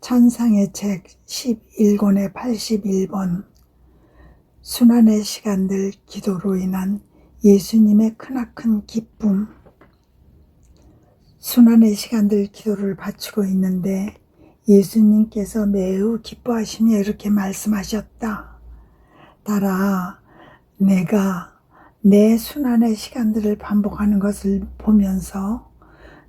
찬상의 책 11권의 81번 순환의 시간들 기도로 인한 예수님의 크나큰 기쁨. 순환의 시간들 기도를 바치고 있는데 예수님께서 매우 기뻐하시며 이렇게 말씀하셨다. 딸아, 내가 내 순환의 시간들을 반복하는 것을 보면서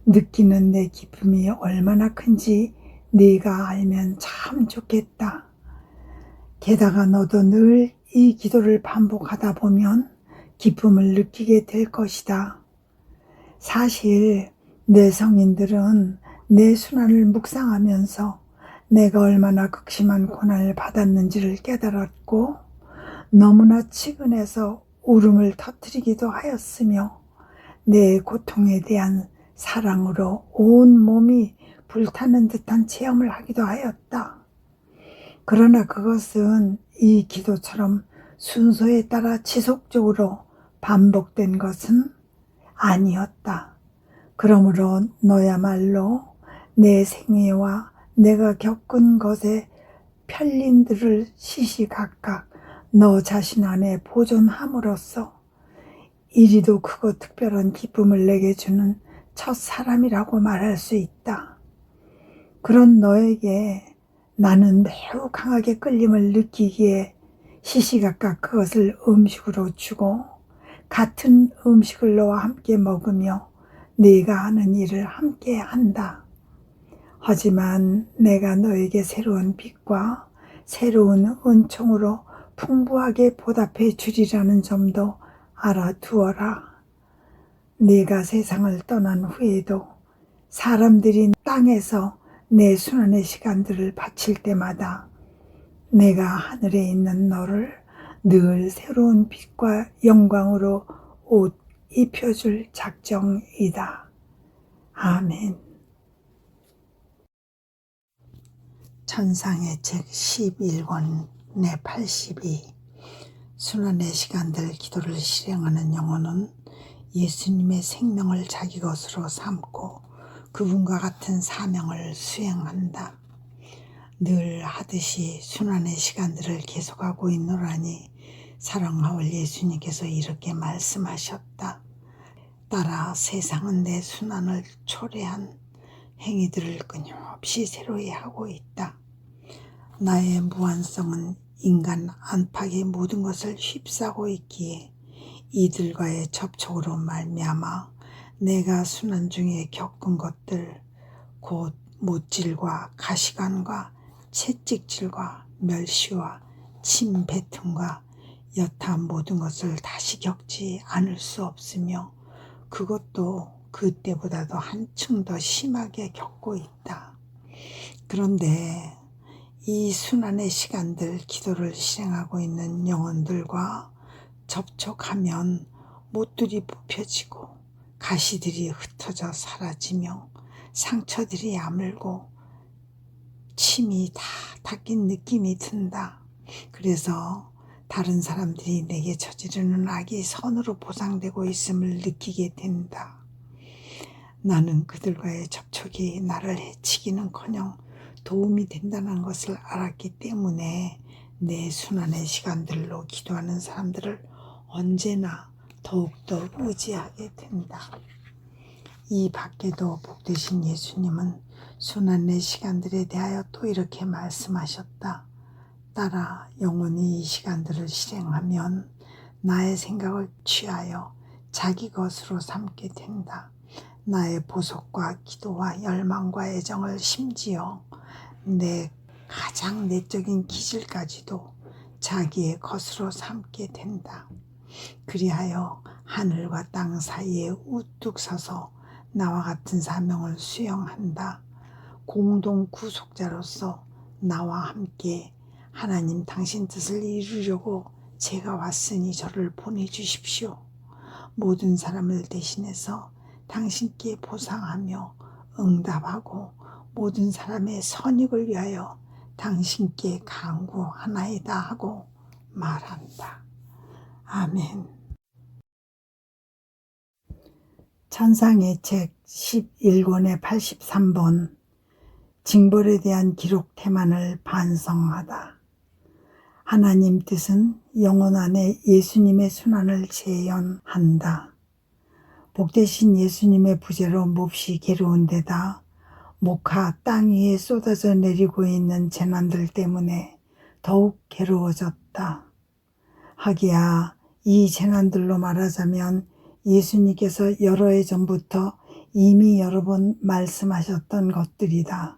느끼는 내 기쁨이 얼마나 큰지 네가 알면 참 좋겠다. 게다가 너도 늘 이 기도를 반복하다 보면 기쁨을 느끼게 될 것이다. 사실 내 성인들은 내 순환을 묵상하면서 내가 얼마나 극심한 고난을 받았는지를 깨달았고 너무나 치근해서 울음을 터뜨리기도 하였으며 내 고통에 대한 사랑으로 온 몸이 불타는 듯한 체험을 하기도 하였다. 그러나 그것은 이 기도처럼 순서에 따라 지속적으로 반복된 것은 아니었다. 그러므로 너야말로 내 생애와 내가 겪은 것의 편린들을 시시각각 너 자신 안에 보존함으로써 이리도 크고 특별한 기쁨을 내게 주는 첫 사람이라고 말할 수 있다. 그런 너에게 나는 매우 강하게 끌림을 느끼기에 시시각각 그것을 음식으로 주고 같은 음식을 너와 함께 먹으며 네가 하는 일을 함께 한다. 하지만 내가 너에게 새로운 빛과 새로운 은총으로 풍부하게 보답해 주리라는 점도 알아두어라. 네가 세상을 떠난 후에도 사람들이 땅에서 내 순환의 시간들을 바칠 때마다 내가 하늘에 있는 너를 늘 새로운 빛과 영광으로 옷 입혀줄 작정이다. 아멘. 찬상의 책 11권 내 82 순환의 시간들 기도를 실행하는 영혼은 예수님의 생명을 자기 것으로 삼고 그분과 같은 사명을 수행한다. 늘 하듯이 순환의 시간들을 계속하고 있노라니 사랑하올 예수님께서 이렇게 말씀하셨다. 딸아, 세상은 내 순환을 초래한 행위들을 끊임없이 새로이 하고 있다. 나의 무한성은 인간 안팎의 모든 것을 휩싸고 있기에 이들과의 접촉으로 말미암아 내가 순환 중에 겪은 것들, 곧 못질과 가시관과 채찍질과 멸시와 침뱉음과 여타 모든 것을 다시 겪지 않을 수 없으며 그것도 그때보다도 한층 더 심하게 겪고 있다. 그런데 이 순환의 시간들 기도를 실행하고 있는 영혼들과 접촉하면 못들이 뽑혀지고 가시들이 흩어져 사라지며 상처들이 아물고 침이 다 닦인 느낌이 든다. 그래서 다른 사람들이 내게 저지르는 악이 선으로 보상되고 있음을 느끼게 된다. 나는 그들과의 접촉이 나를 해치기는커녕 도움이 된다는 것을 알았기 때문에 내 순환의 시간들로 기도하는 사람들을 언제나 더욱더 의지하게 된다. 이 밖에도 복되신 예수님은 순환의 시간들에 대하여 또 이렇게 말씀하셨다. 딸아, 영혼이 이 시간들을 실행하면 나의 생각을 취하여 자기 것으로 삼게 된다. 나의 보석과 기도와 열망과 애정을 심지어 내 가장 내적인 기질까지도 자기의 것으로 삼게 된다. 그리하여 하늘과 땅 사이에 우뚝 서서 나와 같은 사명을 수행한다. 공동 구속자로서 나와 함께 하나님 당신 뜻을 이루려고 제가 왔으니 저를 보내주십시오. 모든 사람을 대신해서 당신께 보상하며 응답하고 모든 사람의 선익을 위하여 당신께 간구하나이다 하고 말한다. 아멘. 찬상의 책 11권의 83번 징벌에 대한 기록 태만을 반성하다. 하나님 뜻은 영혼 안에 예수님의 순환을 재현한다. 복되신 예수님의 부재로 몹시 괴로운 데다 목하 땅 위에 쏟아져 내리고 있는 재난들 때문에 더욱 괴로워졌다. 하기야 이 재난들로 말하자면 예수님께서 여러 해 전부터 이미 여러 번 말씀하셨던 것들이다.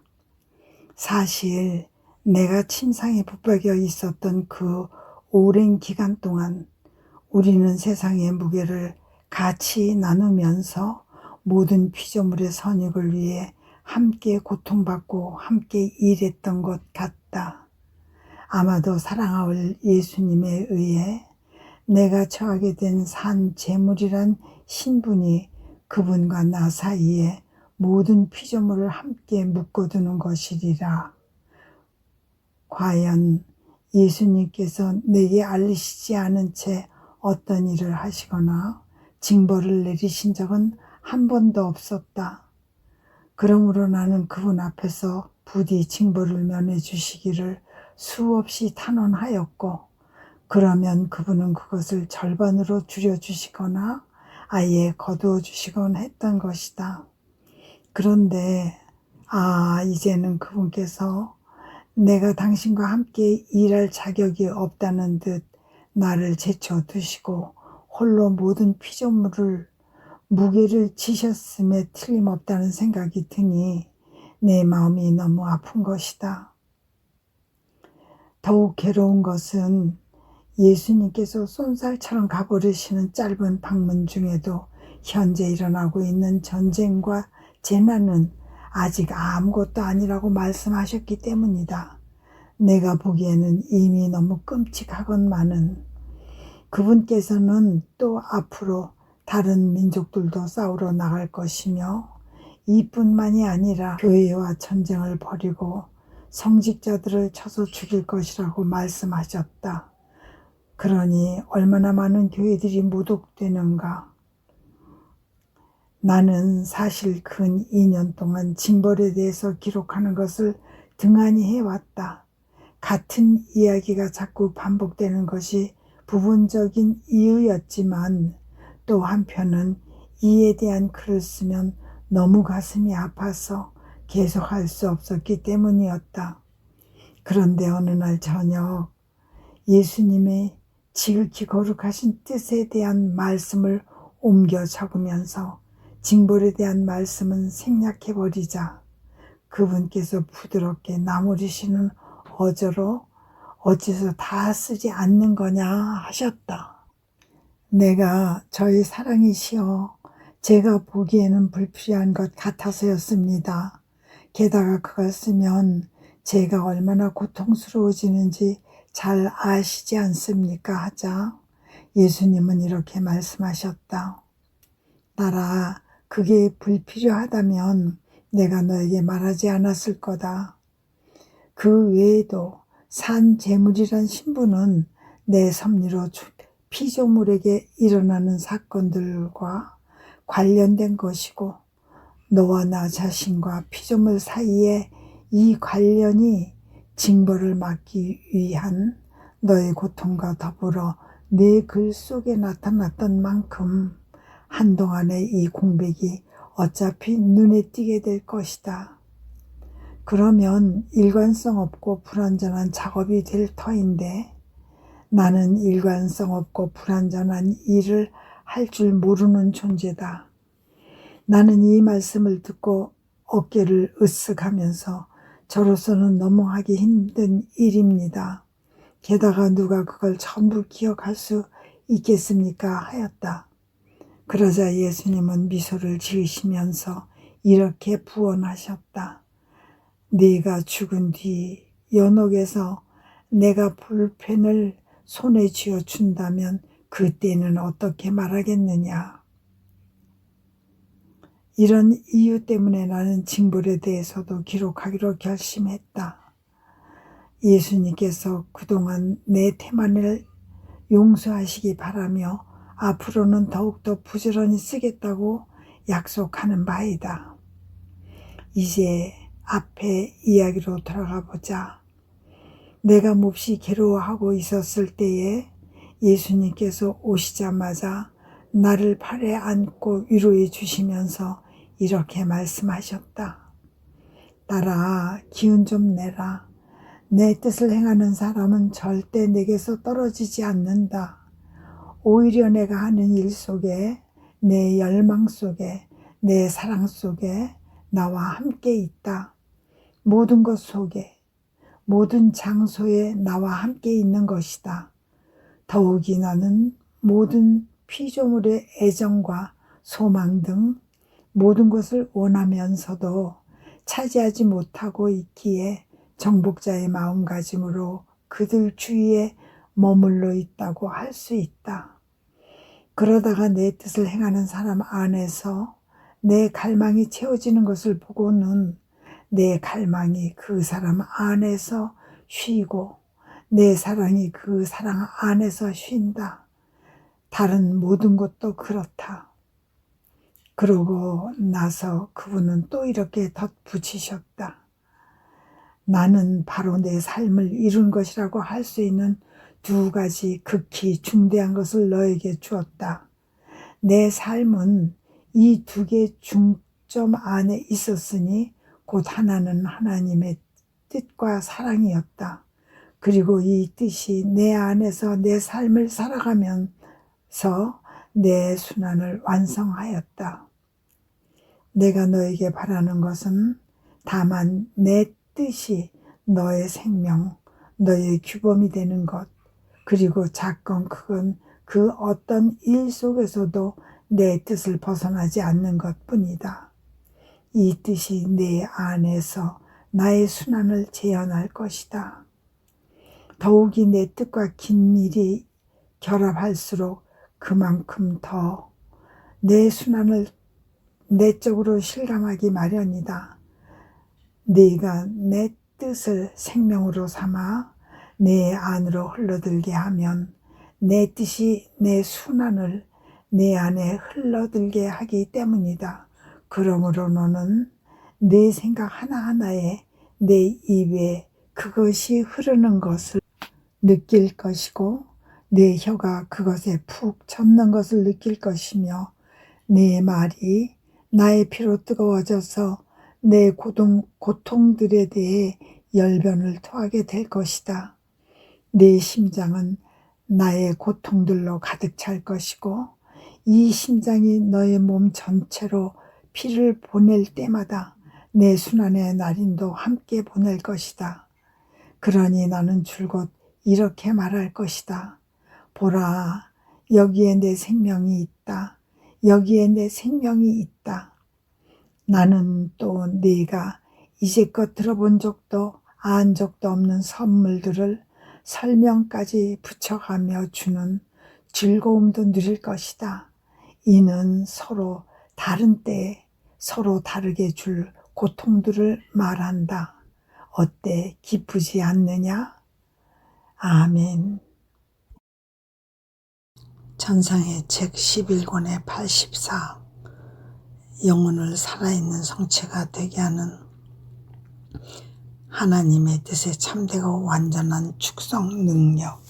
사실 내가 침상에 붙박여 있었던 그 오랜 기간 동안 우리는 세상의 무게를 같이 나누면서 모든 피조물의 선익을 위해 함께 고통받고 함께 일했던 것 같다. 아마도 사랑할 예수님에 의해 내가 처하게 된 산 제물이란 신분이 그분과 나 사이에 모든 피조물을 함께 묶어두는 것이리라. 과연 예수님께서 내게 알리시지 않은 채 어떤 일을 하시거나 징벌을 내리신 적은 한 번도 없었다. 그러므로 나는 그분 앞에서 부디 징벌을 면해 주시기를 수없이 탄원하였고, 그러면 그분은 그것을 절반으로 줄여주시거나 아예 거두어 주시곤 했던 것이다. 그런데 이제는 그분께서 내가 당신과 함께 일할 자격이 없다는 듯 나를 제쳐두시고 홀로 모든 피조물을 무게를 지셨음에 틀림없다는 생각이 드니 내 마음이 너무 아픈 것이다. 더욱 괴로운 것은 예수님께서 쏜살처럼 가버리시는 짧은 방문 중에도 현재 일어나고 있는 전쟁과 재난은 아직 아무것도 아니라고 말씀하셨기 때문이다. 내가 보기에는 이미 너무 끔찍하건만은 그분께서는 또 앞으로 다른 민족들도 싸우러 나갈 것이며 이뿐만이 아니라 교회와 전쟁을 벌이고 성직자들을 쳐서 죽일 것이라고 말씀하셨다. 그러니 얼마나 많은 교회들이 모독되는가. 나는 사실 근 2년 동안 징벌에 대해서 기록하는 것을 등한히 해왔다. 같은 이야기가 자꾸 반복되는 것이 부분적인 이유였지만 또 한편은 이에 대한 글을 쓰면 너무 가슴이 아파서 계속할 수 없었기 때문이었다. 그런데 어느 날 저녁 예수님의 지극히 거룩하신 뜻에 대한 말씀을 옮겨 적으면서 징벌에 대한 말씀은 생략해버리자 그분께서 부드럽게 나무리시는 어조로 어째서 다 쓰지 않는 거냐 하셨다. 내가 저의 사랑이시여 제가 보기에는 불필요한 것 같아서였습니다. 게다가 그걸 쓰면 제가 얼마나 고통스러워지는지 잘 아시지 않습니까? 하자 예수님은 이렇게 말씀하셨다. 딸아, 그게 불필요하다면 내가 너에게 말하지 않았을 거다. 그 외에도 산 제물이란 신분은 내 섭리로 피조물에게 일어나는 사건들과 관련된 것이고 너와 나 자신과 피조물 사이에 이 관련이 징벌을 막기 위한 너의 고통과 더불어 내 글 속에 나타났던 만큼 한동안의 이 공백이 어차피 눈에 띄게 될 것이다. 그러면 일관성 없고 불완전한 작업이 될 터인데 나는 일관성 없고 불완전한 일을 할 줄 모르는 존재다. 나는 이 말씀을 듣고 어깨를 으쓱하면서 저로서는 너무 하기 힘든 일입니다. 게다가 누가 그걸 전부 기억할 수 있겠습니까? 하였다. 그러자 예수님은 미소를 지으시면서 이렇게 부언하셨다. 네가 죽은 뒤 연옥에서 내가 볼펜을 손에 쥐어 준다면 그때는 어떻게 말하겠느냐. 이런 이유 때문에 나는 징벌에 대해서도 기록하기로 결심했다. 예수님께서 그동안 내 태만을 용서하시기 바라며 앞으로는 더욱더 부지런히 쓰겠다고 약속하는 바이다. 이제 앞에 이야기로 돌아가 보자. 내가 몹시 괴로워하고 있었을 때에 예수님께서 오시자마자 나를 팔에 안고 위로해 주시면서 이렇게 말씀하셨다. 딸아, 기운 좀 내라. 내 뜻을 행하는 사람은 절대 내게서 떨어지지 않는다. 오히려 내가 하는 일 속에, 내 열망 속에, 내 사랑 속에 나와 함께 있다. 모든 것 속에, 모든 장소에 나와 함께 있는 것이다. 더욱이 나는 모든 피조물의 애정과 소망 등 모든 것을 원하면서도 차지하지 못하고 있기에 정복자의 마음가짐으로 그들 주위에 머물러 있다고 할 수 있다. 그러다가 내 뜻을 행하는 사람 안에서 내 갈망이 채워지는 것을 보고는 내 갈망이 그 사람 안에서 쉬고 내 사랑이 그 사랑 안에서 쉰다. 다른 모든 것도 그렇다. 그러고 나서 그분은 또 이렇게 덧붙이셨다. 나는 바로 내 삶을 이룬 것이라고 할 수 있는 두 가지 극히 중대한 것을 너에게 주었다. 내 삶은 이 두 개의 중점 안에 있었으니 곧 하나는 하나님의 뜻과 사랑이었다. 그리고 이 뜻이 내 안에서 내 삶을 살아가면서 내 순환을 완성하였다. 내가 너에게 바라는 것은 다만 내 뜻이 너의 생명, 너의 규범이 되는 것, 그리고 작건 크건 그 어떤 일 속에서도 내 뜻을 벗어나지 않는 것뿐이다. 이 뜻이 내 안에서 나의 순환을 재현할 것이다. 더욱이 내 뜻과 긴밀히 결합할수록 그만큼 더 내 순환을 내적으로 실감하기 마련이다. 네가 내 뜻을 생명으로 삼아 내 안으로 흘러들게 하면 내 뜻이 내 순환을 내 안에 흘러들게 하기 때문이다. 그러므로 너는 내 생각 하나하나에 내 입에 그것이 흐르는 것을 느낄 것이고 내 혀가 그것에 푹 젖는 것을 느낄 것이며 내 말이 나의 피로 뜨거워져서 내 고통들에 대해 열변을 토하게 될 것이다. 내 심장은 나의 고통들로 가득 찰 것이고 이 심장이 너의 몸 전체로 피를 보낼 때마다 내 순환의 날인도 함께 보낼 것이다. 그러니 나는 줄곧 이렇게 말할 것이다. 보라, 여기에 내 생명이 있다. 여기에 내 생명이 있다. 나는 또 네가 이제껏 들어본 적도 안 적도 없는 선물들을 설명까지 붙여가며 주는 즐거움도 누릴 것이다. 이는 서로 다른 때에 서로 다르게 줄 고통들을 말한다. 어때? 기쁘지 않느냐? 아멘. 천상의 책 11권의 84 영혼을 살아있는 성체가 되게 하는 하나님의 뜻에 참되고 완전한 축성 능력.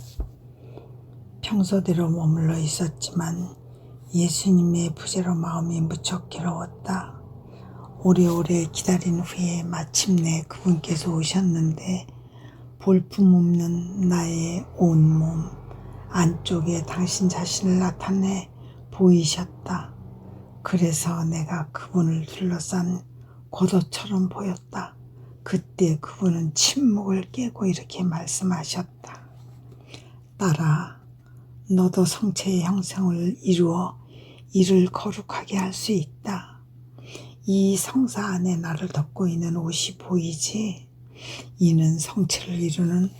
평소대로 머물러 있었지만 예수님의 부재로 마음이 무척 괴로웠다. 오래오래 기다린 후에 마침내 그분께서 오셨는데 볼품없는 나의 온몸 안쪽에 당신 자신을 나타내 보이셨다. 그래서 내가 그분을 둘러싼 고도처럼 보였다. 그때 그분은 침묵을 깨고 이렇게 말씀하셨다. 딸아, 너도 성체의 형상을 이루어 이를 거룩하게 할 수 있다. 이 성사 안에 나를 덮고 있는 옷이 보이지? 이는 성체를 이루는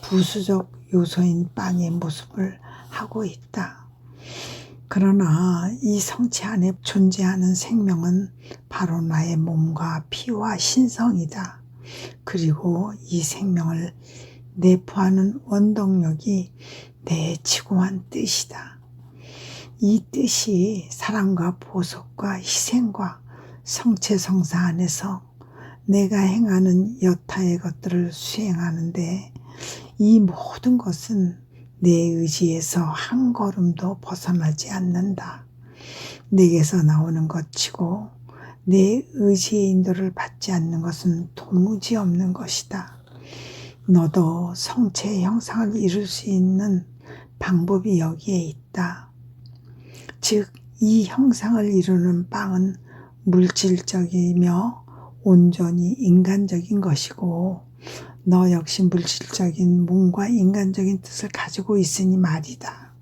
부수적 요소인 빵의 모습을 하고 있다. 그러나 이 성체 안에 존재하는 생명은 바로 나의 몸과 피와 신성이다. 그리고 이 생명을 내포하는 원동력이 내 지고한 뜻이다. 이 뜻이 사랑과 보석과 희생과 성체 성사 안에서 내가 행하는 여타의 것들을 수행하는데 이 모든 것은 내 의지에서 한 걸음도 벗어나지 않는다. 내게서 나오는 것이고 내 의지의 인도를 받지 않는 것은 도무지 없는 것이다. 너도 성체의 형상을 이룰 수 있는 방법이 여기에 있다. 즉, 이 형상을 이루는 빵은 물질적이며 온전히 인간적인 것이고 너 역시 물질적인 몸과 인간적인 뜻을 가지고 있으니 말이다.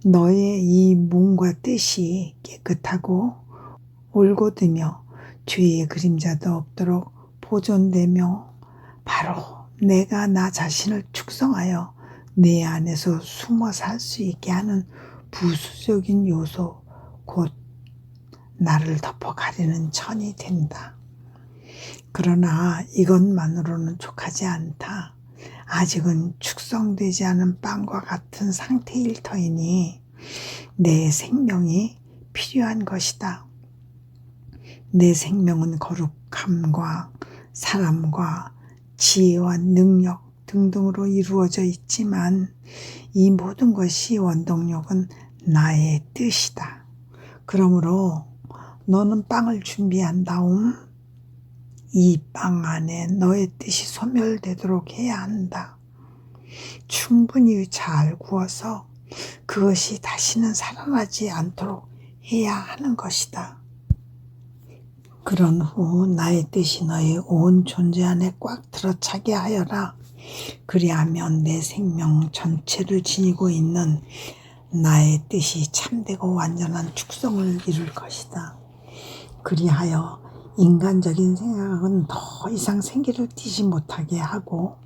너의 이 몸과 뜻이 깨끗하고 올곧으며 죄의 그림자도 없도록 보존되며 바로 내가 나 자신을 축성하여 내 안에서 숨어 살 수 있게 하는 부수적인 요소, 곧 나를 덮어 가리는 천이 된다. 그러나 이것만으로는 족하지 않다. 아직은 축성되지 않은 빵과 같은 상태일 터이니 내 생명이 필요한 것이다. 내 생명은 거룩함과 사람과 지혜와 능력 등등으로 이루어져 있지만 이 모든 것이 원동력은 나의 뜻이다. 그러므로 너는 빵을 준비한 다음 이 빵 안에 너의 뜻이 소멸되도록 해야 한다. 충분히 잘 구워서 그것이 다시는 살아나지 않도록 해야 하는 것이다. 그런 후 나의 뜻이 너의 온 존재 안에 꽉 들어차게 하여라. 그리하면 내 생명 전체를 지니고 있는 나의 뜻이 참되고 완전한 축성을 이룰 것이다. 그리하여 인간적인 생각은 더 이상 생기를 띠지 못하게 하고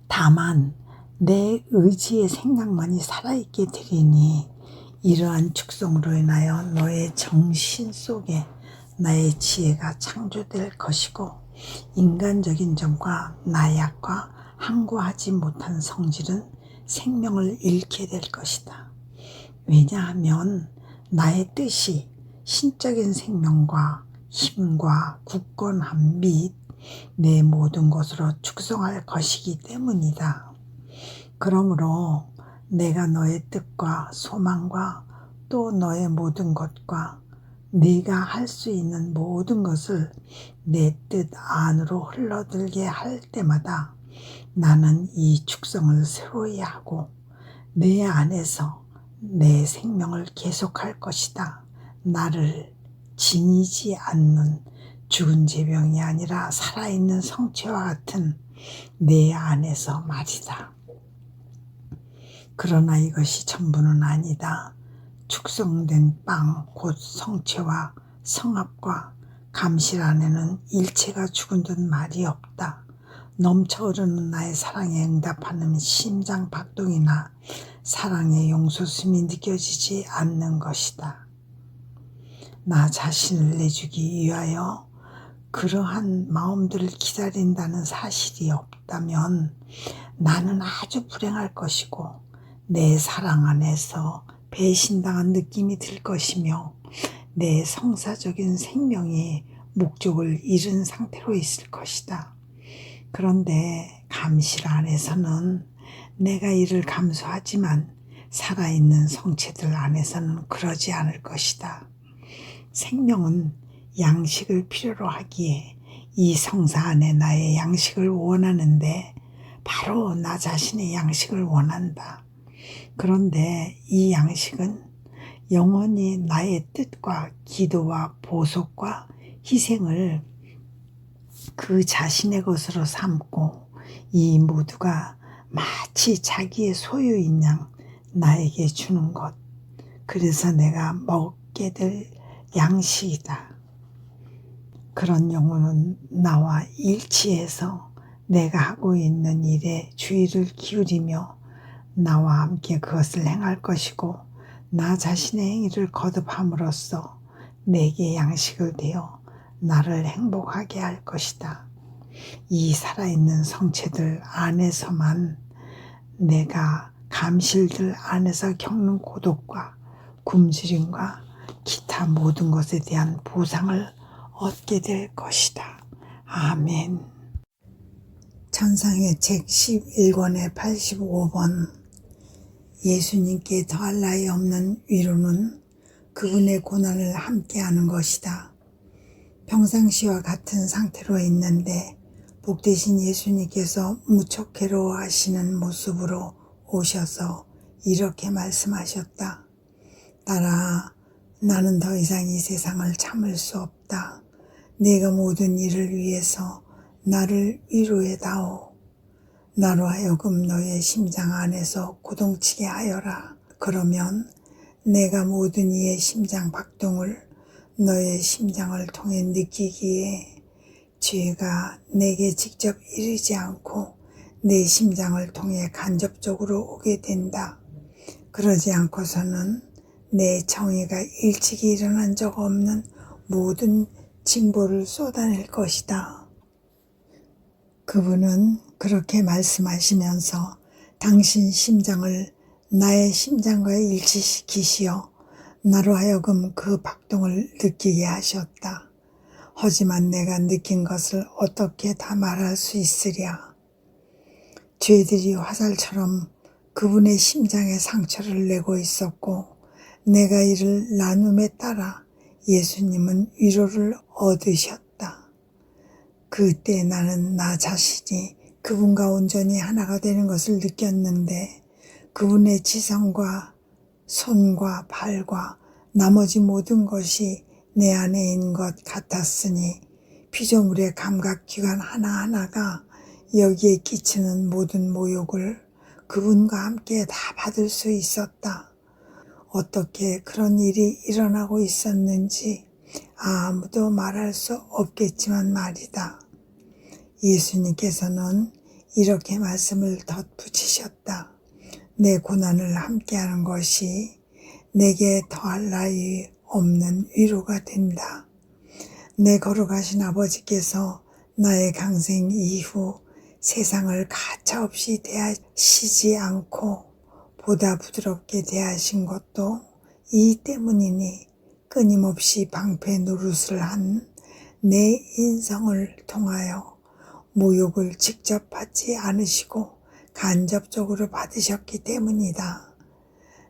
다만 내 의지의 생각만이 살아있게 되리니 이러한 축성으로 인하여 너의 정신 속에 나의 지혜가 창조될 것이고 인간적인 점과 나약과 항구하지 못한 성질은 생명을 잃게 될 것이다. 왜냐하면 나의 뜻이 신적인 생명과 힘과 굳건함 및 내 모든 것으로 축성할 것이기 때문이다. 그러므로 내가 너의 뜻과 소망과 또 너의 모든 것과 네가 할 수 있는 모든 것을 내 뜻 안으로 흘러들게 할 때마다 나는 이 축성을 새로이 하고 내 안에서 내 생명을 계속할 것이다. 나를 지니지 않는 죽은 제병이 아니라 살아있는 성체와 같은 내 안에서 말이다. 그러나 이것이 전부는 아니다. 축성된 빵, 곧 성체와 성합과 감실 안에는 일체가 죽은 듯 말이 없다. 넘쳐 흐르는 나의 사랑에 응답하는 심장 박동이나 사랑의 용솟음이 느껴지지 않는 것이다. 나 자신을 내주기 위하여 그러한 마음들을 기다린다는 사실이 없다면 나는 아주 불행할 것이고 내 사랑 안에서 배신당한 느낌이 들 것이며 내 성사적인 생명이 목적을 잃은 상태로 있을 것이다. 그런데 감실 안에서는 내가 이를 감수하지만 살아있는 성체들 안에서는 그러지 않을 것이다. 생명은 양식을 필요로 하기에 이 성사 안에 나의 양식을 원하는데 바로 나 자신의 양식을 원한다. 그런데 이 양식은 영원히 나의 뜻과 기도와 보속과 희생을 그 자신의 것으로 삼고 이 모두가 마치 자기의 소유인 양 나에게 주는 것. 그래서 내가 먹게 될 양식이다. 그런 영혼은 나와 일치해서 내가 하고 있는 일에 주의를 기울이며 나와 함께 그것을 행할 것이고 나 자신의 행위를 거듭함으로써 내게 양식을 되어 나를 행복하게 할 것이다. 이 살아있는 성체들 안에서만 내가 감실들 안에서 겪는 고독과 굶주림과 기타 모든 것에 대한 보상을 얻게 될 것이다. 아멘. 천상의 책 11권의 85번. 예수님께 더할 나위 없는 위로는 그분의 고난을 함께하는 것이다. 평상시와 같은 상태로 있는데 복되신 예수님께서 무척 괴로워하시는 모습으로 오셔서 이렇게 말씀하셨다. 딸아, 나는 더 이상 이 세상을 참을 수 없다. 내가 모든 일을 위해서 나를 위로해다오. 나로 하여금 너의 심장 안에서 고동치게 하여라. 그러면 내가 모든 이의 심장 박동을 너의 심장을 통해 느끼기에 죄가 내게 직접 이르지 않고 내 심장을 통해 간접적으로 오게 된다. 그러지 않고서는 내 정의가 일찍이 일어난 적 없는 모든 징보를 쏟아낼 것이다. 그분은 그렇게 말씀하시면서 당신 심장을 나의 심장과 일치시키시어 나로 하여금 그 박동을 느끼게 하셨다. 하지만 내가 느낀 것을 어떻게 다 말할 수 있으랴. 죄들이 화살처럼 그분의 심장에 상처를 내고 있었고 내가 이를 나눔에 따라 예수님은 위로를 얻으셨다. 그때 나는 나 자신이 그분과 온전히 하나가 되는 것을 느꼈는데 그분의 지성과 손과 발과 나머지 모든 것이 내 안에 있는 것 같았으니 피조물의 감각기관 하나하나가 여기에 끼치는 모든 모욕을 그분과 함께 다 받을 수 있었다. 어떻게 그런 일이 일어나고 있었는지 아무도 말할 수 없겠지만 말이다. 예수님께서는 이렇게 말씀을 덧붙이셨다. 내 고난을 함께하는 것이 내게 더할 나위 없는 위로가 된다. 내 거룩하신 아버지께서 나의 강생 이후 세상을 가차없이 대하시지 않고 보다 부드럽게 대하신 것도 이 때문이니 끊임없이 방패 노릇을 한 내 인성을 통하여 모욕을 직접 받지 않으시고 간접적으로 받으셨기 때문이다.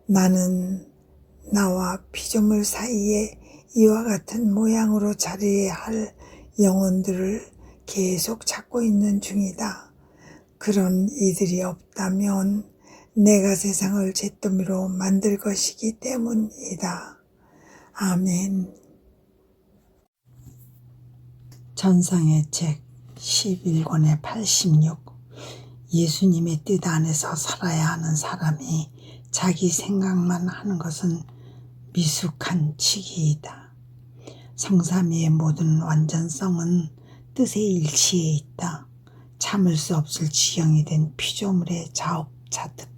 나는 나와 피조물 사이에 이와 같은 모양으로 자리해야 할 영혼들을 계속 찾고 있는 중이다. 그런 이들이 없다면 내가 세상을 잿더미로 만들 것이기 때문이다. 아멘. 천상의 책 11권의 86. 예수님의 뜻 안에서 살아야 하는 사람이 자기 생각만 하는 것은 미숙한 치기이다. 성삼위의 모든 완전성은 뜻의 일치에 있다. 참을 수 없을 지경이 된 피조물의 자업자득.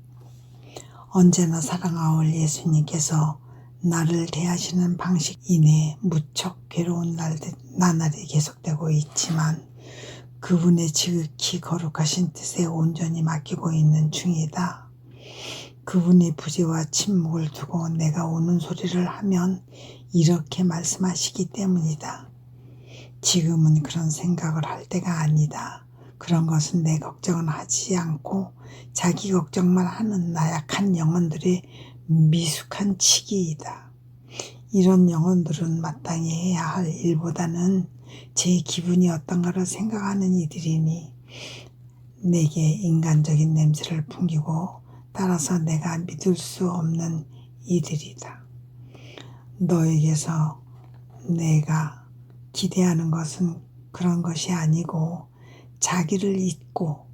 언제나 사랑하올 예수님께서 나를 대하시는 방식 이내에 무척 괴로운 나날이 계속되고 있지만 그분의 지극히 거룩하신 뜻에 온전히 맡기고 있는 중이다. 그분의 부재와 침묵을 두고 내가 우는 소리를 하면 이렇게 말씀하시기 때문이다. 지금은 그런 생각을 할 때가 아니다. 그런 것은 내 걱정은 하지 않고 자기 걱정만 하는 나약한 영혼들의 미숙한 치기이다. 이런 영혼들은 마땅히 해야 할 일보다는 제 기분이 어떤가를 생각하는 이들이니 내게 인간적인 냄새를 풍기고 따라서 내가 믿을 수 없는 이들이다. 너에게서 내가 기대하는 것은 그런 것이 아니고 자기를 잊고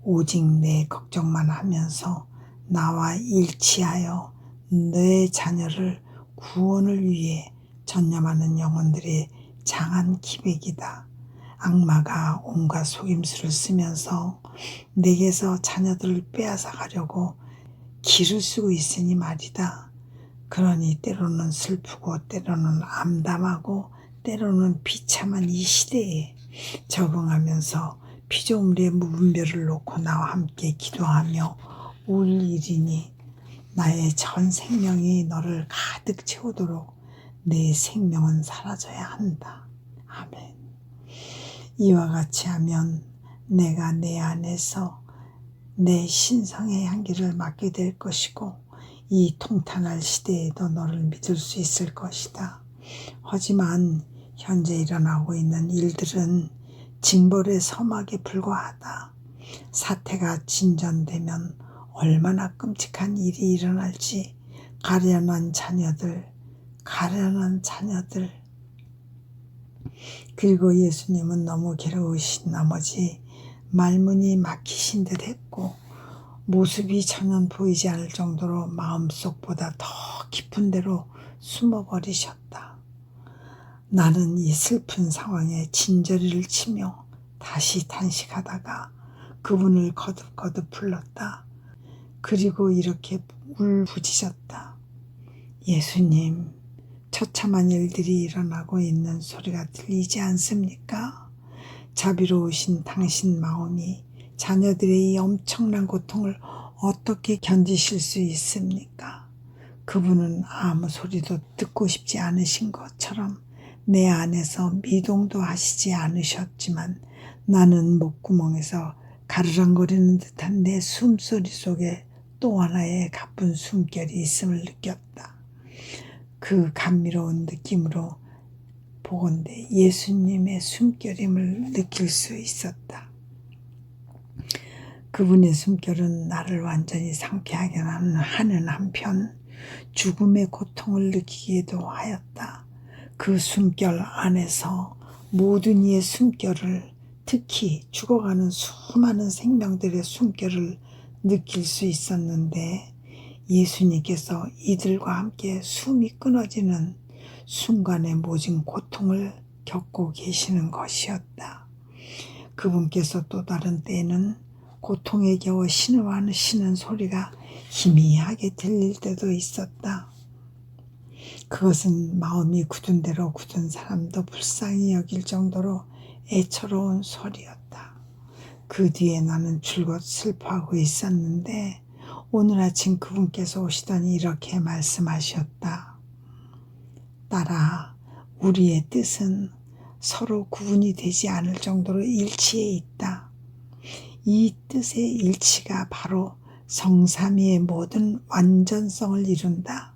오직 내 걱정만 하면서 나와 일치하여 내 자녀를 구원을 위해 전념하는 영혼들의 장한 기백이다. 악마가 온갖 속임수를 쓰면서 내게서 자녀들을 빼앗아 가려고 기를 쓰고 있으니 말이다. 그러니 때로는 슬프고 때로는 암담하고 때로는 비참한 이 시대에 적응하면서 피조물의 무분별을 놓고 나와 함께 기도하며 울 일이니 나의 전 생명이 너를 가득 채우도록 내 생명은 사라져야 한다. 아멘. 이와 같이 하면 내가 내 안에서 내 신성의 향기를 맡게 될 것이고 이 통탄할 시대에도 너를 믿을 수 있을 것이다. 하지만 현재 일어나고 있는 일들은 징벌의 서막에 불과하다. 사태가 진전되면 얼마나 끔찍한 일이 일어날지 가련한 자녀들 그리고 예수님은 너무 괴로우신 나머지 말문이 막히신 듯 했고 모습이 전혀 보이지 않을 정도로 마음속보다 더 깊은 데로 숨어버리셨다. 나는 이 슬픈 상황에 진저리를 치며 다시 단식하다가 그분을 거듭거듭 불렀다. 그리고 이렇게 울부짖었다. 예수님, 처참한 일들이 일어나고 있는 소리가 들리지 않습니까? 자비로우신 당신 마음이 자녀들의 이 엄청난 고통을 어떻게 견디실 수 있습니까? 그분은 아무 소리도 듣고 싶지 않으신 것처럼 내 안에서 미동도 하시지 않으셨지만 나는 목구멍에서 가르렁거리는 듯한 내 숨소리 속에 또 하나의 가쁜 숨결이 있음을 느꼈다. 그 감미로운 느낌으로 보건대 예수님의 숨결임을 느낄 수 있었다. 그분의 숨결은 나를 완전히 상쾌하게 하는 한편 죽음의 고통을 느끼기도 하였다. 그 숨결 안에서 모든 이의 숨결을, 특히 죽어가는 수많은 생명들의 숨결을 느낄 수 있었는데 예수님께서 이들과 함께 숨이 끊어지는 순간의 모진 고통을 겪고 계시는 것이었다. 그분께서 또 다른 때에는 고통에 겨워 신음하시는 소리가 희미하게 들릴 때도 있었다. 그것은 마음이 굳은 대로 굳은 사람도 불쌍히 여길 정도로 애처로운 소리였다. 그 뒤에 나는 줄곧 슬퍼하고 있었는데 오늘 아침 그분께서 오시더니 이렇게 말씀하셨다. 딸아, 우리의 뜻은 서로 구분이 되지 않을 정도로 일치해 있다. 이 뜻의 일치가 바로 성삼위의 모든 완전성을 이룬다.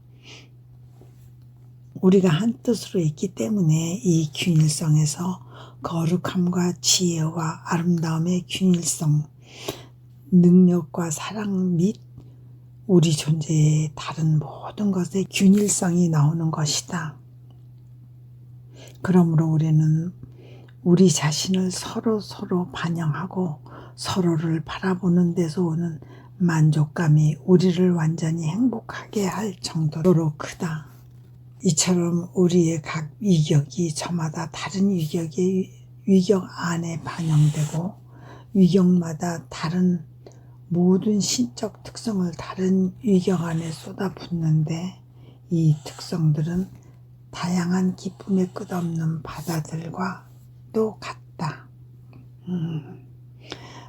우리가 한 뜻으로 있기 때문에 이 균일성에서 거룩함과 지혜와 아름다움의 균일성, 능력과 사랑 및 우리 존재의 다른 모든 것의 균일성이 나오는 것이다. 그러므로 우리는 우리 자신을 서로 반영하고 서로를 바라보는 데서 오는 만족감이 우리를 완전히 행복하게 할 정도로 크다. 이처럼 우리의 각 위격이 저마다 다른 위격 안에 반영되고 위격마다 다른 모든 신적 특성을 다른 위격 안에 쏟아붓는데 이 특성들은 다양한 기쁨의 끝없는 바다들과 또 같다.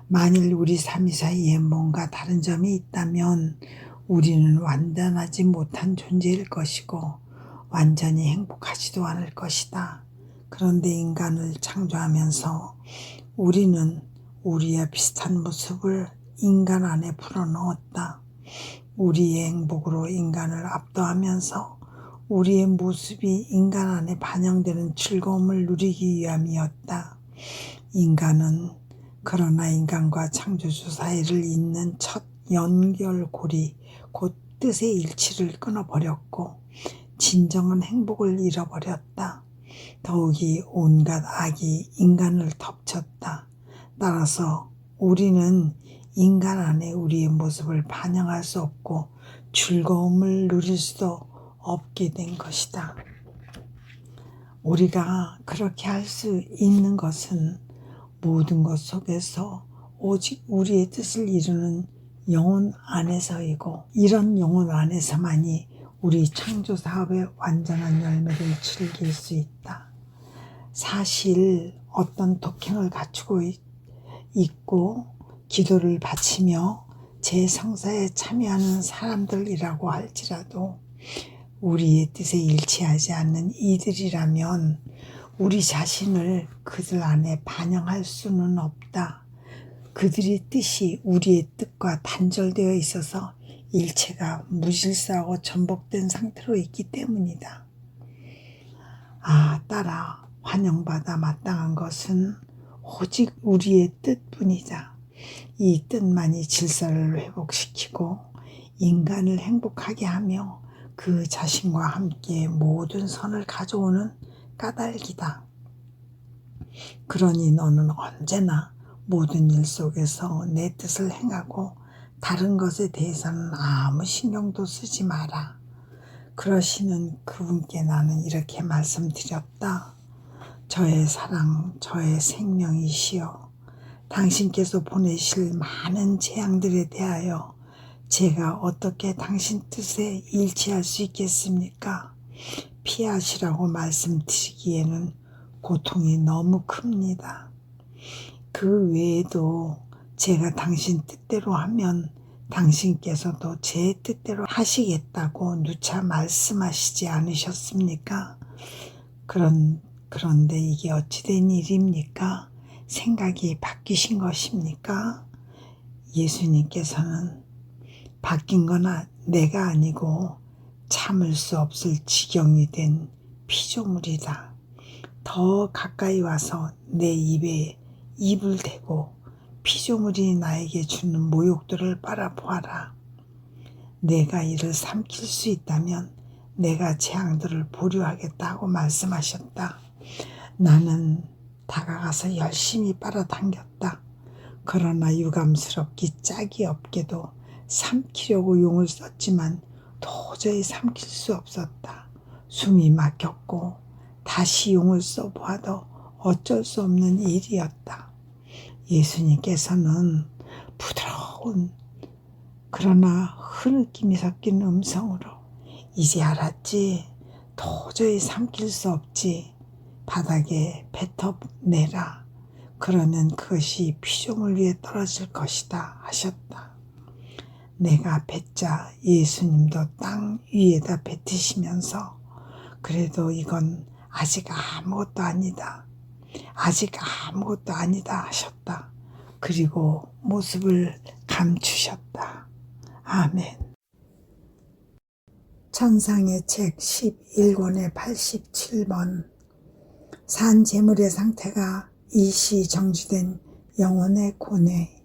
만일 우리 삶 사이에 뭔가 다른 점이 있다면 우리는 완전하지 못한 존재일 것이고 완전히 행복하지도 않을 것이다. 그런데 인간을 창조하면서 우리는 우리와 비슷한 모습을 인간 안에 불어넣었다. 우리의 행복으로 인간을 압도하면서 우리의 모습이 인간 안에 반영되는 즐거움을 누리기 위함이었다. 인간은 그러나 인간과 창조주 사이를 잇는 첫 연결고리, 곧 뜻의 일치를 끊어버렸고 진정한 행복을 잃어버렸다. 더욱이 온갖 악이 인간을 덮쳤다. 따라서 우리는 인간 안에 우리의 모습을 반영할 수 없고 즐거움을 누릴 수도 없게 된 것이다. 우리가 그렇게 할 수 있는 것은 모든 것 속에서 오직 우리의 뜻을 이루는 영혼 안에서이고 이런 영혼 안에서만이 우리 창조 사업의 완전한 열매를 즐길 수 있다. 사실 어떤 독행을 갖추고 있고 기도를 바치며 제 성사에 참여하는 사람들이라고 할지라도 우리의 뜻에 일치하지 않는 이들이라면 우리 자신을 그들 안에 반영할 수는 없다. 그들의 뜻이 우리의 뜻과 단절되어 있어서 일체가 무질서하고 전복된 상태로 있기 때문이다. 딸아, 환영받아 마땅한 것은 오직 우리의 뜻뿐이다. 이 뜻만이 질서를 회복시키고 인간을 행복하게 하며 그 자신과 함께 모든 선을 가져오는 까닭이다. 그러니 너는 언제나 모든 일 속에서 내 뜻을 행하고 다른 것에 대해서는 아무 신경도 쓰지 마라. 그러시는 그분께 나는 이렇게 말씀드렸다. 저의 사랑, 저의 생명이시여, 당신께서 보내실 많은 재앙들에 대하여 제가 어떻게 당신 뜻에 일치할 수 있겠습니까? 피하시라고 말씀드리기에는 고통이 너무 큽니다. 그 외에도 제가 당신 뜻대로 하면 당신께서도 제 뜻대로 하시겠다고 누차 말씀하시지 않으셨습니까? 그런데 이게 어찌된 일입니까? 생각이 바뀌신 것입니까? 예수님께서는 바뀐 거나 내가 아니고 참을 수 없을 지경이 된 피조물이다. 더 가까이 와서 내 입에 입을 대고 피조물이 나에게 주는 모욕들을 바라보아라. 내가 이를 삼킬 수 있다면 내가 재앙들을 보류하겠다고 말씀하셨다. 나는 다가가서 열심히 빨아당겼다. 그러나 유감스럽기 짝이 없게도 삼키려고 용을 썼지만 도저히 삼킬 수 없었다. 숨이 막혔고 다시 용을 써보아도 어쩔 수 없는 일이었다. 예수님께서는 부드러운 그러나 흐느낌이 섞인 음성으로 이제 알았지? 도저히 삼킬 수 없지. 바닥에 뱉어내라. 그러면 그것이 피조물 위에 떨어질 것이다 하셨다. 내가 뱉자 예수님도 땅 위에다 뱉으시면서 그래도 이건 아직 아무것도 아니다. 아직 아무것도 아니다 하셨다. 그리고 모습을 감추셨다. 아멘. 천상의 책 11권의 87번 산 제물의 상태가 일시 정지된 영혼의 고뇌.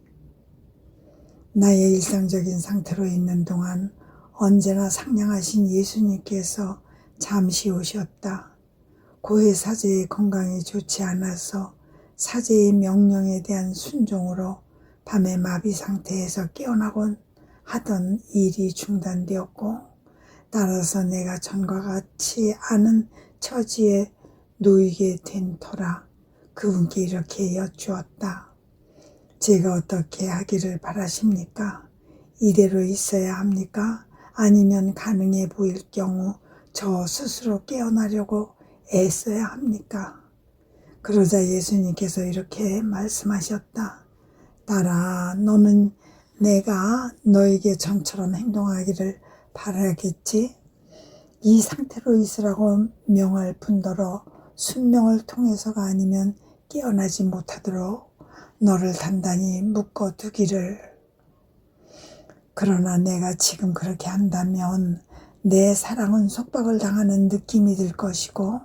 나의 일상적인 상태로 있는 동안 언제나 상냥하신 예수님께서 잠시 오셨다. 고해 사제의 건강이 좋지 않아서 사제의 명령에 대한 순종으로 밤의 마비 상태에서 깨어나곤 하던 일이 중단되었고, 따라서 내가 전과 같지 않은 처지에 놓이게 된 터라 그분께 이렇게 여쭈었다. 제가 어떻게 하기를 바라십니까? 이대로 있어야 합니까? 아니면 가능해 보일 경우 저 스스로 깨어나려고 애써야 합니까? 그러자 예수님께서 이렇게 말씀하셨다. 딸아, 너는 내가 너에게 전처럼 행동하기를 바라겠지? 이 상태로 있으라고 명할 뿐더러 순명을 통해서가 아니면 깨어나지 못하도록 너를 단단히 묶어두기를. 그러나 내가 지금 그렇게 한다면 내 사랑은 속박을 당하는 느낌이 들 것이고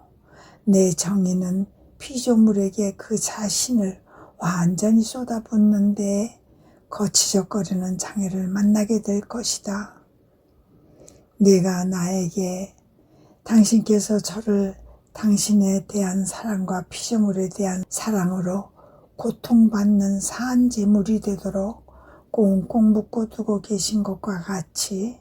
내 정의는 피조물에게 그 자신을 완전히 쏟아붓는데 거치적거리는 장애를 만나게 될 것이다. 내가 나에게 당신께서 저를 당신에 대한 사랑과 피조물에 대한 사랑으로 고통받는 산 제물이 되도록 꽁꽁 묶어두고 계신 것과 같이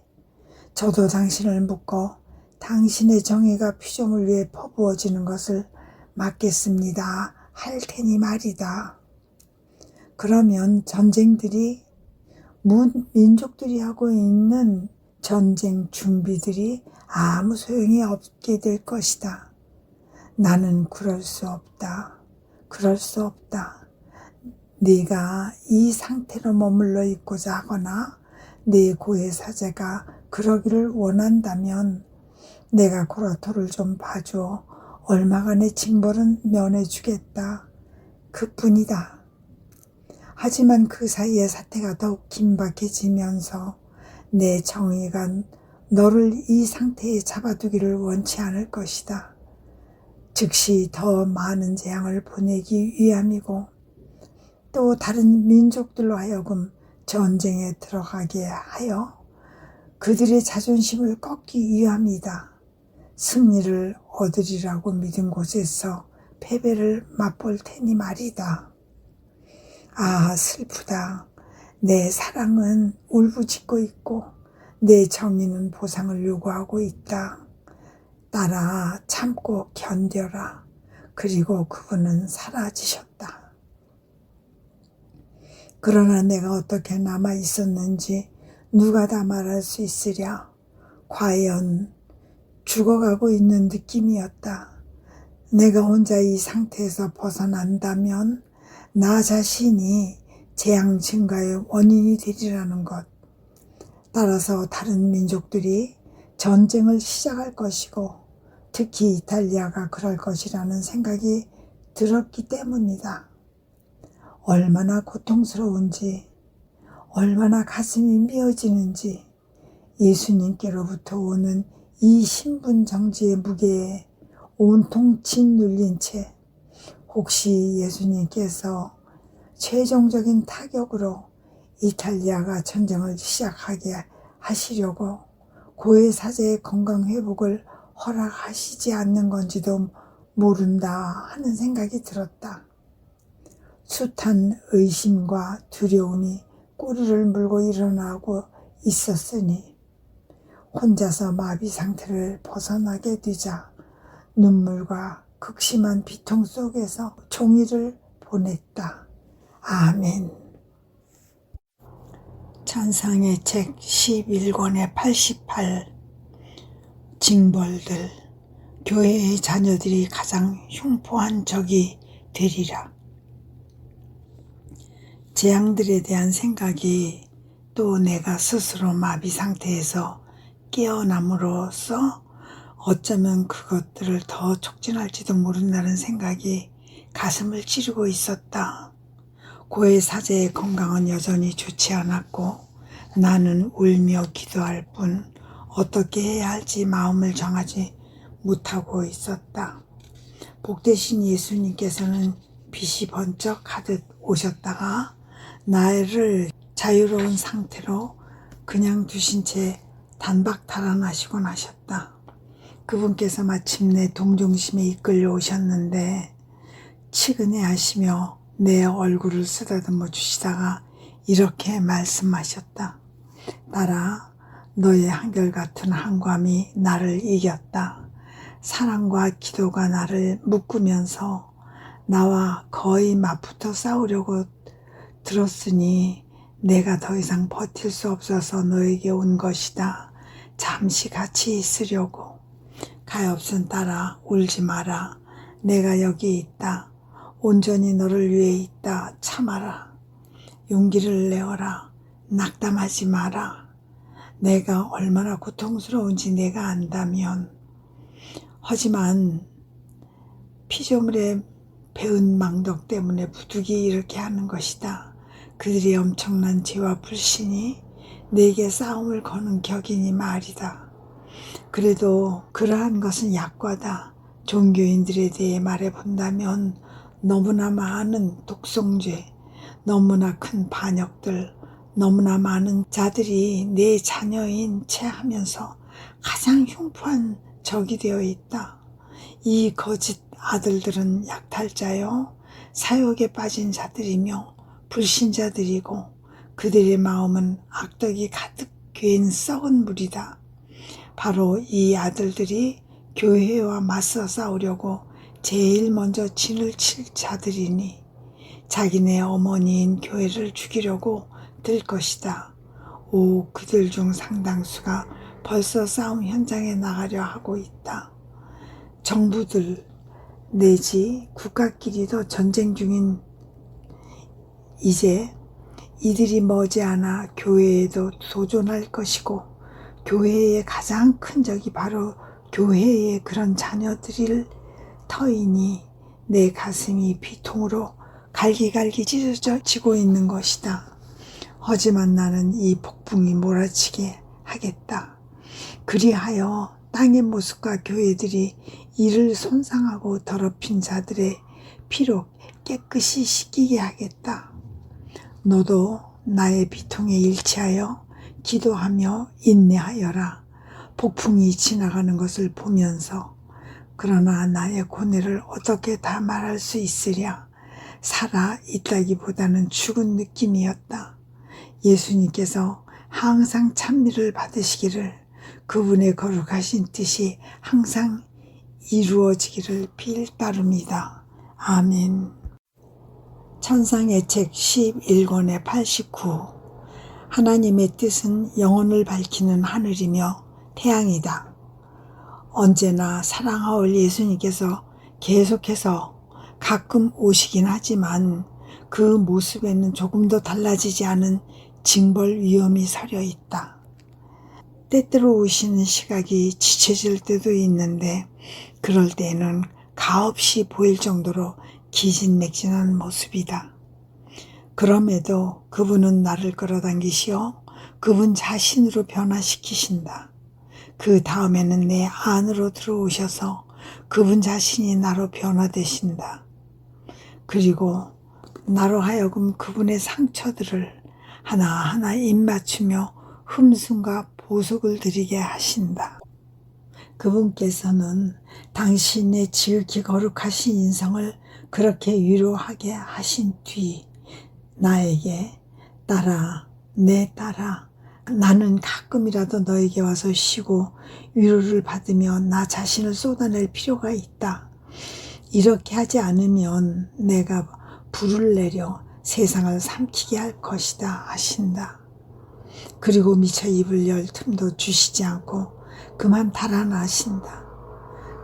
저도 당신을 묶어 당신의 정의가 피조물 위에 퍼부어지는 것을 막겠습니다 할 테니 말이다. 그러면 전쟁들이 민족들이 하고 있는 전쟁 준비들이 아무 소용이 없게 될 것이다. 나는 그럴 수 없다. 그럴 수 없다. 네가 이 상태로 머물러 있고자 하거나 네 고해 사제가 그러기를 원한다면 내가 고라토를 좀 봐줘. 얼마간의 징벌은 면해주겠다. 그뿐이다. 하지만 그 사이에 사태가 더욱 긴박해지면서 내 정의가 너를 이 상태에 잡아두기를 원치 않을 것이다. 즉시 더 많은 재앙을 보내기 위함이고 또 다른 민족들로 하여금 전쟁에 들어가게 하여 그들의 자존심을 꺾기 위함이다. 승리를 얻으리라고 믿은 곳에서 패배를 맛볼 테니 말이다. 아, 슬프다. 내 사랑은 울부짖고 있고 내 정의는 보상을 요구하고 있다. 딸아, 참고 견뎌라. 그리고 그분은 사라지셨다. 그러나 내가 어떻게 남아 있었는지 누가 다 말할 수 있으랴. 과연 죽어가고 있는 느낌이었다. 내가 혼자 이 상태에서 벗어난다면 나 자신이 재앙 증가의 원인이 되리라는 것. 따라서 다른 민족들이 전쟁을 시작할 것이고 특히 이탈리아가 그럴 것이라는 생각이 들었기 때문이다. 얼마나 고통스러운지, 얼마나 가슴이 미어지는지 예수님께로부터 오는 이 신분정지의 무게에 온통 짓눌린 채 혹시 예수님께서 최종적인 타격으로 이탈리아가 전쟁을 시작하게 하시려고 고해 사제의 건강 회복을 허락하시지 않는 건지도 모른다 하는 생각이 들었다. 숱한 의심과 두려움이 꼬리를 물고 일어나고 있었으니 혼자서 마비 상태를 벗어나게 되자 눈물과 극심한 비통 속에서 종이를 보냈다. 아멘. 찬상의 책 11권의 88 징벌들 교회의 자녀들이 가장 흉포한 적이 되리라. 재앙들에 대한 생각이 또 내가 스스로 마비 상태에서 깨어남으로써 어쩌면 그것들을 더 촉진할지도 모른다는 생각이 가슴을 찌르고 있었다. 고해 사제의 건강은 여전히 좋지 않았고 나는 울며 기도할 뿐 어떻게 해야 할지 마음을 정하지 못하고 있었다. 복되신 예수님께서는 빛이 번쩍하듯 오셨다가 나를 자유로운 상태로 그냥 두신 채 단박 달아나시곤 하셨다. 그분께서 마침내 동정심에 이끌려 오셨는데 치근해 하시며 내 얼굴을 쓰다듬어 주시다가 이렇게 말씀하셨다. 딸아, 너의 한결같은 한감이 나를 이겼다. 사랑과 기도가 나를 묶으면서 나와 거의 맞붙어 싸우려고 들었으니 내가 더 이상 버틸 수 없어서 너에게 온 것이다. 잠시 같이 있으려고. 가엾은 딸아, 울지 마라. 내가 여기 있다. 온전히 너를 위해 있다. 참아라. 용기를 내어라. 낙담하지 마라. 내가 얼마나 고통스러운지 내가 안다면. 하지만 피조물의 배은 망덕 때문에 부득이 이렇게 하는 것이다. 그들의 엄청난 죄와 불신이 내게 싸움을 거는 격이니 말이다. 그래도 그러한 것은 약과다. 종교인들에 대해 말해본다면 너무나 많은 독성죄, 너무나 큰 반역들, 너무나 많은 자들이 내 자녀인 채 하면서 가장 흉포한 적이 되어 있다. 이 거짓 아들들은 약탈자요, 사욕에 빠진 자들이며 불신자들이고 그들의 마음은 악덕이 가득 괴인 썩은 물이다. 바로 이 아들들이 교회와 맞서 싸우려고 제일 먼저 진을 칠 자들이니 자기네 어머니인 교회를 죽이려고 들 것이다. 오, 그들 중 상당수가 벌써 싸움 현장에 나가려 하고 있다. 정부들 내지 국가끼리도 전쟁 중인 이제 이들이 머지않아 교회에도 도전할 것이고 교회의 가장 큰 적이 바로 교회의 그런 자녀들일 터이니 내 가슴이 비통으로 갈기갈기 찢어지고 있는 것이다. 하지만 나는 이 폭풍이 몰아치게 하겠다. 그리하여 땅의 모습과 교회들이 이를 손상하고 더럽힌 자들의 피로 깨끗이 씻기게 하겠다. 너도 나의 비통에 일치하여 기도하며 인내하여라. 폭풍이 지나가는 것을 보면서 그러나 나의 고뇌를 어떻게 다 말할 수 있으랴. 살아 있다기보다는 죽은 느낌이었다. 예수님께서 항상 찬미를 받으시기를, 그분의 거룩하신 뜻이 항상 이루어지기를 빌 따릅니다. 아멘. 천상의 책 11권의 89. 하나님의 뜻은 영혼을 밝히는 하늘이며 태양이다. 언제나 사랑하올 예수님께서 계속해서 가끔 오시긴 하지만 그 모습에는 조금도 달라지지 않은 징벌 위험이 서려 있다. 때때로 오시는 시각이 지쳐질 때도 있는데 그럴 때에는 가없이 보일 정도로 기진맥진한 모습이다. 그럼에도 그분은 나를 끌어당기시어 그분 자신으로 변화시키신다. 그 다음에는 내 안으로 들어오셔서 그분 자신이 나로 변화되신다. 그리고 나로 하여금 그분의 상처들을 하나하나 입맞추며 흠숭과 보석을 드리게 하신다. 그분께서는 당신의 지극히 거룩하신 인성을 그렇게 위로하게 하신 뒤 나에게 딸아, 내 딸아, 나는 가끔이라도 너에게 와서 쉬고 위로를 받으며 나 자신을 쏟아낼 필요가 있다. 이렇게 하지 않으면 내가 불을 내려 세상을 삼키게 할 것이다 하신다. 그리고 미처 입을 열 틈도 주시지 않고 그만 달아나신다.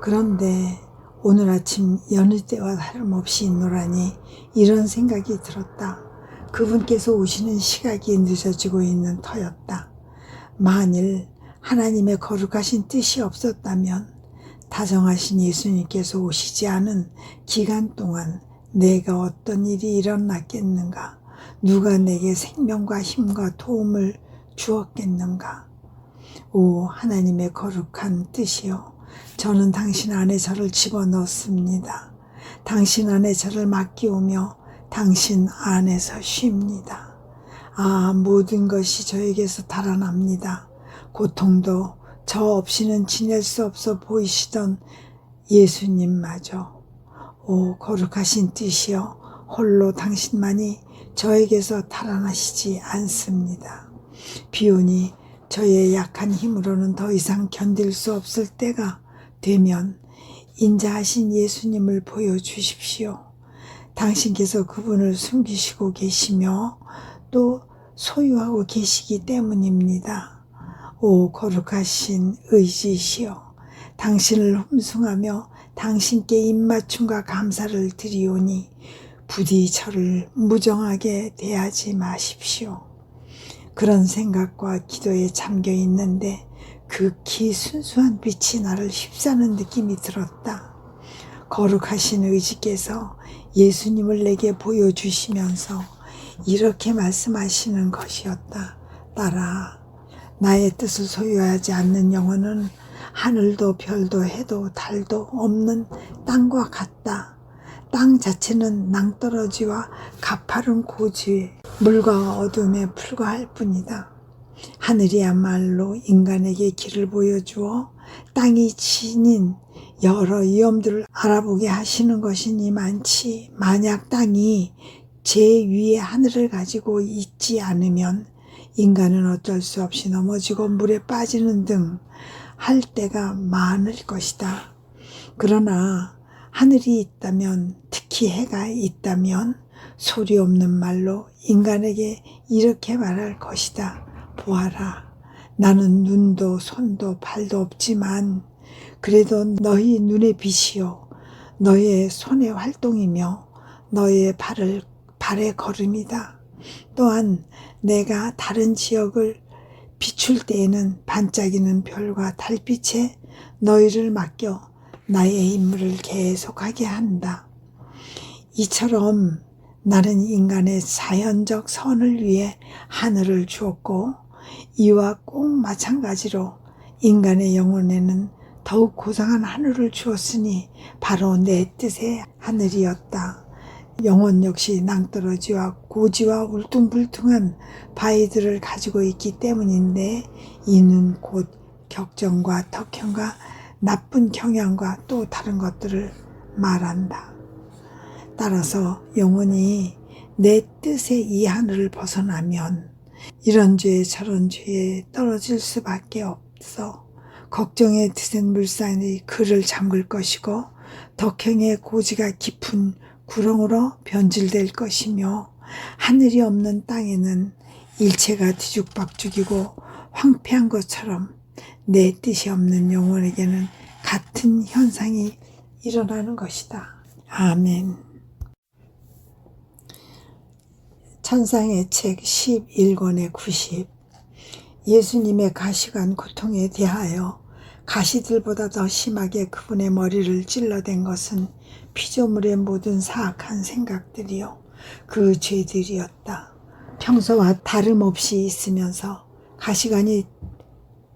그런데 오늘 아침 여느 때와 다름없이 있노라니 이런 생각이 들었다. 그분께서 오시는 시각이 늦어지고 있는 터였다. 만일 하나님의 거룩하신 뜻이 없었다면 다정하신 예수님께서 오시지 않은 기간 동안 내가 어떤 일이 일어났겠는가? 누가 내게 생명과 힘과 도움을 주었겠는가? 오 하나님의 거룩한 뜻이요, 저는 당신 안에 저를 집어넣습니다. 당신 안에 저를 맡기오며 당신 안에서 쉽니다. 아, 모든 것이 저에게서 달아납니다. 고통도 저 없이는 지낼 수 없어 보이시던 예수님마저 오 거룩하신 뜻이여, 홀로 당신만이 저에게서 달아나시지 않습니다. 비오니 저의 약한 힘으로는 더 이상 견딜 수 없을 때가 되면 인자하신 예수님을 보여주십시오. 당신께서 그분을 숨기시고 계시며 또 소유하고 계시기 때문입니다. 오 거룩하신 의지시여, 당신을 흠숭하며 당신께 입맞춤과 감사를 드리오니 부디 저를 무정하게 대하지 마십시오. 그런 생각과 기도에 잠겨 있는데 극히 순수한 빛이 나를 휩싸는 느낌이 들었다. 거룩하신 의지께서 예수님을 내게 보여주시면서 이렇게 말씀하시는 것이었다. 딸아, 나의 뜻을 소유하지 않는 영혼은 하늘도 별도 해도 달도 없는 땅과 같다. 땅 자체는 낭떠러지와 가파른 고지에 물과 어둠에 불과할 뿐이다. 하늘이야말로 인간에게 길을 보여주어 땅이 지닌 여러 위험들을 알아보게 하시는 것이니만치 만약 땅이 제 위에 하늘을 가지고 있지 않으면 인간은 어쩔 수 없이 넘어지고 물에 빠지는 등 할 때가 많을 것이다. 그러나 하늘이 있다면, 특히 해가 있다면 소리 없는 말로 인간에게 이렇게 말할 것이다. 보아라, 나는 눈도 손도 발도 없지만 그래도 너희 눈의 빛이요, 너의 손의 활동이며 너의 발의 걸음이다. 또한 내가 다른 지역을 비출 때에는 반짝이는 별과 달빛에 너희를 맡겨 나의 임무를 계속하게 한다. 이처럼 나는 인간의 자연적 선을 위해 하늘을 주었고 이와 꼭 마찬가지로 인간의 영혼에는 더욱 고상한 하늘을 주었으니 바로 내 뜻의 하늘이었다. 영혼 역시 낭떠러지와 고지와 울퉁불퉁한 바위들을 가지고 있기 때문인데 이는 곧 격정과 덕형과 나쁜 경향과 또 다른 것들을 말한다. 따라서 영혼이 내 뜻의 이 하늘을 벗어나면 이런 죄 저런 죄에 떨어질 수밖에 없어. 걱정의 드센 물살이 그를 잠글 것이고 덕행의 고지가 깊은 구렁으로 변질될 것이며 하늘이 없는 땅에는 일체가 뒤죽박죽이고 황폐한 것처럼 내 뜻이 없는 영혼에게는 같은 현상이 일어나는 것이다. 아멘. 찬상의 책 11권의 90. 예수님의 가시관 고통에 대하여 가시들보다 더 심하게 그분의 머리를 찔러댄 것은 피조물의 모든 사악한 생각들이요 그 죄들이었다. 평소와 다름없이 있으면서 가시관이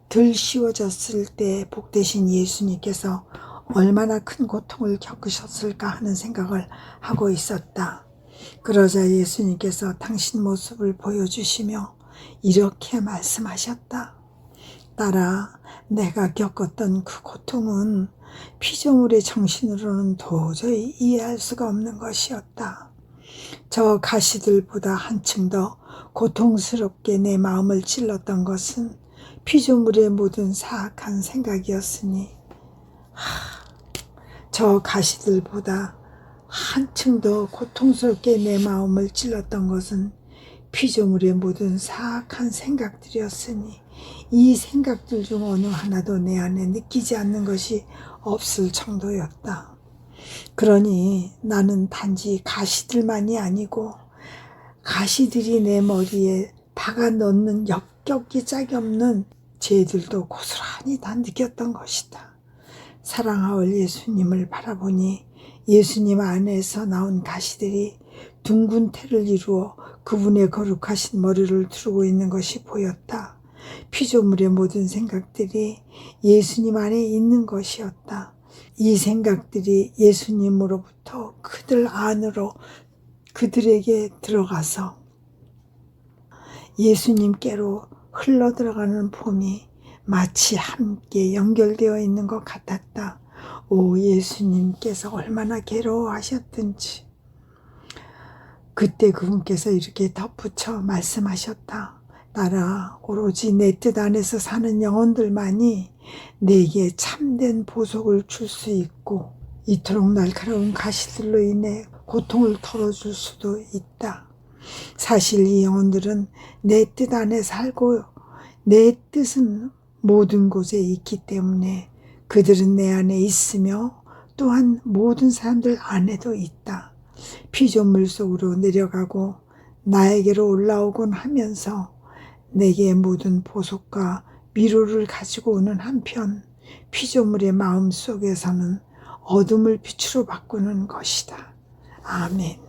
덜 씌워졌을 때 복되신 예수님께서 얼마나 큰 고통을 겪으셨을까 하는 생각을 하고 있었다. 그러자 예수님께서 당신 모습을 보여주시며 이렇게 말씀하셨다. 딸아, 내가 겪었던 그 고통은 피조물의 정신으로는 도저히 이해할 수가 없는 것이었다. 저 가시들보다 한층 더 고통스럽게 내 마음을 찔렀던 것은 피조물의 모든 사악한 생각이었으니 저 가시들보다 한층 더 고통스럽게 내 마음을 찔렀던 것은 피조물의 모든 사악한 생각들이었으니 이 생각들 중 어느 하나도 내 안에 느끼지 않는 것이 없을 정도였다. 그러니 나는 단지 가시들만이 아니고 가시들이 내 머리에 박아 넣는 역겹기 짝이 없는 죄들도 고스란히 다 느꼈던 것이다. 사랑하올 예수님을 바라보니 예수님 안에서 나온 가시들이 둥근 태를 이루어 그분의 거룩하신 머리를 두르고 있는 것이 보였다. 피조물의 모든 생각들이 예수님 안에 있는 것이었다. 이 생각들이 예수님으로부터 그들 안으로 그들에게 들어가서 예수님께로 흘러들어가는 폼이 마치 함께 연결되어 있는 것 같았다. 오, 예수님께서 얼마나 괴로워하셨든지. 그때 그분께서 이렇게 덧붙여 말씀하셨다. 딸아, 오로지 내 뜻 안에서 사는 영혼들만이 내게 참된 보석을 줄 수 있고 이토록 날카로운 가시들로 인해 고통을 털어줄 수도 있다. 사실 이 영혼들은 내 뜻 안에 살고 내 뜻은 모든 곳에 있기 때문에 그들은 내 안에 있으며 또한 모든 사람들 안에도 있다. 피조물 속으로 내려가고 나에게로 올라오곤 하면서 내게 모든 보석과 위로를 가지고 오는 한편 피조물의 마음 속에서는 어둠을 빛으로 바꾸는 것이다. 아멘.